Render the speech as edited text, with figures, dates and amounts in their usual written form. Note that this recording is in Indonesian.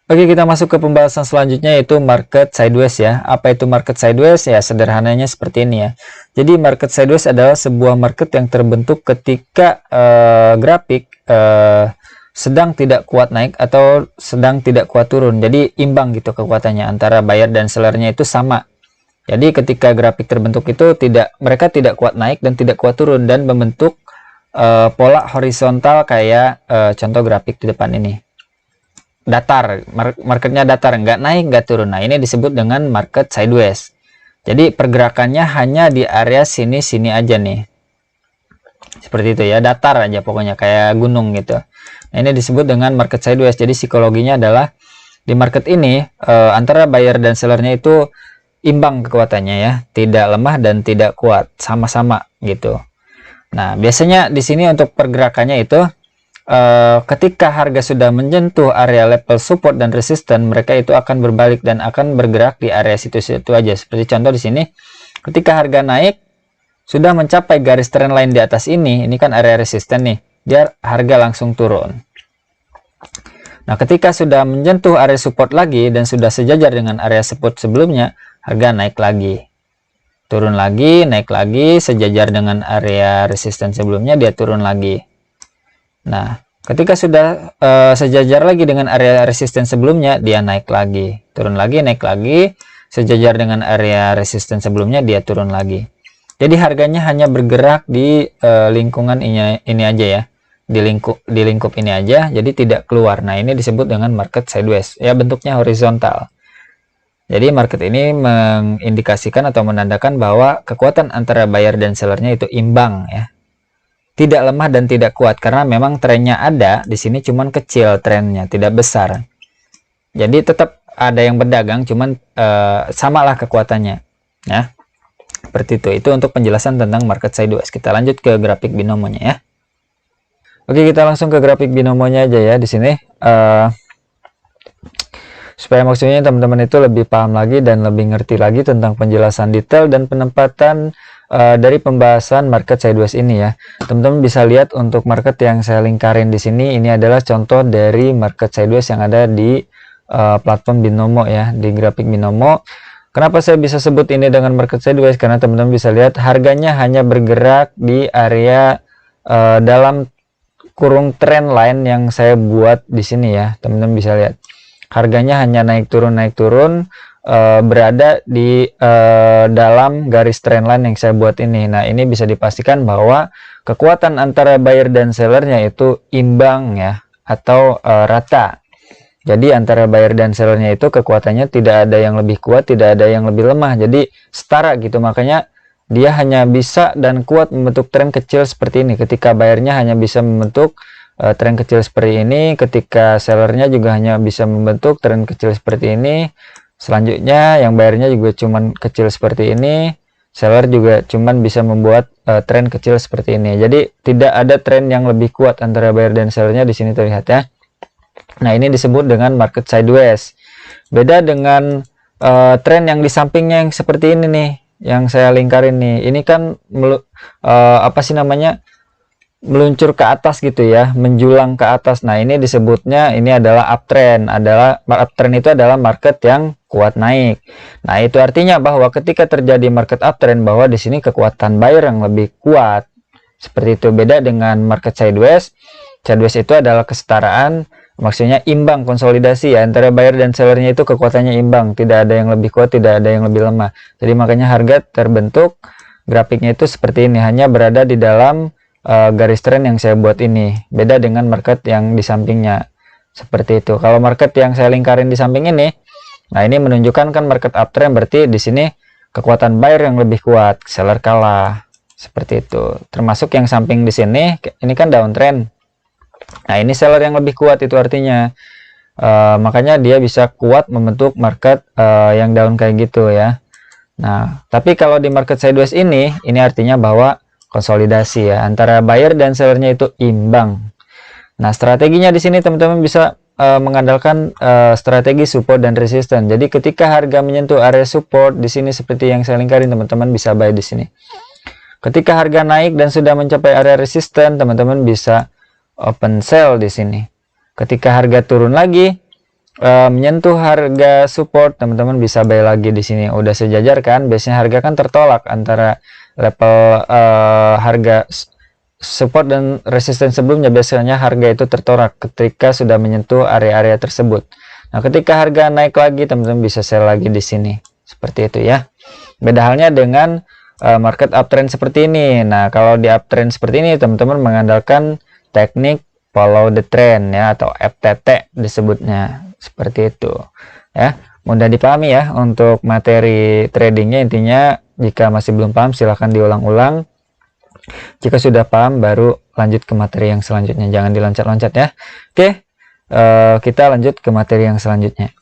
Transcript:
Oke, kita masuk ke pembahasan selanjutnya yaitu market sideways ya. Apa itu market sideways? Ya, sederhananya seperti ini ya. Jadi market sideways adalah sebuah market yang terbentuk ketika grafik sedang tidak kuat naik atau sedang tidak kuat turun. Jadi imbang gitu kekuatannya antara buyer dan sellernya itu sama. Jadi ketika grafik terbentuk itu mereka tidak kuat naik dan tidak kuat turun dan membentuk pola horizontal kayak contoh grafik di depan ini. Datar, marketnya datar, nggak naik nggak turun. Nah, ini disebut dengan market sideways. Jadi pergerakannya hanya di area sini aja nih, seperti itu ya, datar aja pokoknya kayak gunung gitu. Nah, ini disebut dengan market sideways. Jadi psikologinya adalah di market ini antara buyer dan sellernya itu imbang kekuatannya ya, tidak lemah dan tidak kuat, sama-sama gitu. Nah, biasanya di sini untuk pergerakannya itu ketika harga sudah menyentuh area level support dan resisten, mereka itu akan berbalik dan akan bergerak di area situ-situ aja. Seperti contoh di sini, ketika harga naik sudah mencapai garis trend line di atas ini kan area resisten nih, dia harga langsung turun. Nah, ketika sudah menyentuh area support lagi dan sudah sejajar dengan area support sebelumnya, harga naik lagi. Turun lagi, naik lagi, sejajar dengan area resisten sebelumnya, dia turun lagi. Nah, ketika sudah sejajar lagi dengan area resisten sebelumnya, dia naik lagi, turun lagi, naik lagi, sejajar dengan area resisten sebelumnya, dia turun lagi. Jadi harganya hanya bergerak di lingkungan ini aja ya, di lingkup ini aja, jadi tidak keluar. Nah, ini disebut dengan market sideways ya, bentuknya horizontal. Jadi market ini mengindikasikan atau menandakan bahwa kekuatan antara buyer dan sellernya itu imbang ya, tidak lemah dan tidak kuat, karena memang trennya ada di sini, cuman kecil trennya, tidak besar. Jadi tetap ada yang berdagang, cuman samalah kekuatannya ya, seperti itu. Itu untuk penjelasan tentang market sideways. Kita lanjut ke grafik binomonya ya. Oke, kita langsung ke grafik binomonya aja ya di sini, supaya maksudnya teman-teman itu lebih paham lagi dan lebih ngerti lagi tentang penjelasan detail dan penempatan dari pembahasan market sideways ini ya. Teman-teman bisa lihat untuk market yang saya lingkarin di sini, ini adalah contoh dari market sideways yang ada di platform binomo ya, di grafik binomo. Kenapa saya bisa sebut ini dengan market sideways? Karena teman-teman bisa lihat harganya hanya bergerak di area dalam kurung trend line yang saya buat di sini ya. Teman-teman bisa lihat harganya hanya naik turun berada di dalam garis trendline yang saya buat ini. Nah, ini bisa dipastikan bahwa kekuatan antara buyer dan sellernya itu imbang ya, atau rata. Jadi antara buyer dan sellernya itu kekuatannya tidak ada yang lebih kuat, tidak ada yang lebih lemah, jadi setara gitu. Makanya dia hanya bisa dan kuat membentuk tren kecil seperti ini. Ketika buyernya hanya bisa membentuk tren kecil seperti ini, ketika sellernya juga hanya bisa membentuk tren kecil seperti ini. Selanjutnya yang bayarnya juga cuman kecil seperti ini, seller juga cuman bisa membuat tren kecil seperti ini. Jadi tidak ada tren yang lebih kuat antara buyer dan sellernya di sini terlihat ya. Nah, ini disebut dengan market sideways. Beda dengan tren yang di sampingnya yang seperti ini nih, yang saya lingkarin nih. Ini kan apa sih namanya? Meluncur ke atas gitu ya, menjulang ke atas. Nah, ini disebutnya ini adalah uptrend. Uptrend itu adalah market yang kuat naik. Nah, itu artinya bahwa ketika terjadi market uptrend, bahwa di sini kekuatan buyer yang lebih kuat. Seperti itu. Beda dengan market sideways. Sideways itu adalah kesetaraan, maksudnya imbang, konsolidasi ya, antara buyer dan sellernya itu kekuatannya imbang, tidak ada yang lebih kuat, tidak ada yang lebih lemah. Jadi makanya harga terbentuk, grafiknya itu seperti ini, hanya berada di dalam garis tren yang saya buat ini. Beda dengan market yang di sampingnya seperti itu. Kalau market yang saya lingkarin di samping ini, nah ini menunjukkan kan market uptrend, berarti di sini kekuatan buyer yang lebih kuat, seller kalah, seperti itu. Termasuk yang samping di sini, ini kan downtrend. Nah, ini seller yang lebih kuat, itu artinya makanya dia bisa kuat membentuk market yang down kayak gitu ya. Nah, tapi kalau di market sideways ini artinya bahwa konsolidasi ya, antara buyer dan sellernya itu imbang. Nah, strateginya di sini teman-teman bisa mengandalkan strategi support dan resistance. Jadi ketika harga menyentuh area support di sini seperti yang saya lingkarin, teman-teman bisa buy di sini. Ketika harga naik dan sudah mencapai area resistance, teman-teman bisa open sell di sini. Ketika harga turun lagi, menyentuh harga support, teman-teman bisa buy lagi di sini. Udah sejajar kan? Biasanya harga kan tertolak antara level harga support dan resisten sebelumnya. Biasanya harga itu tertolak ketika sudah menyentuh area-area tersebut. Nah, ketika harga naik lagi, teman-teman bisa sell lagi di sini. Seperti itu ya. Beda halnya dengan market uptrend seperti ini. Nah, kalau di uptrend seperti ini, teman-teman mengandalkan teknik follow the trend ya, atau FTT disebutnya. Seperti itu ya. Mudah dipahami ya untuk materi tradingnya. Intinya jika masih belum paham silahkan diulang-ulang. Jika sudah paham baru lanjut ke materi yang selanjutnya. Jangan diloncat-loncat ya. Oke, kita lanjut ke materi yang selanjutnya.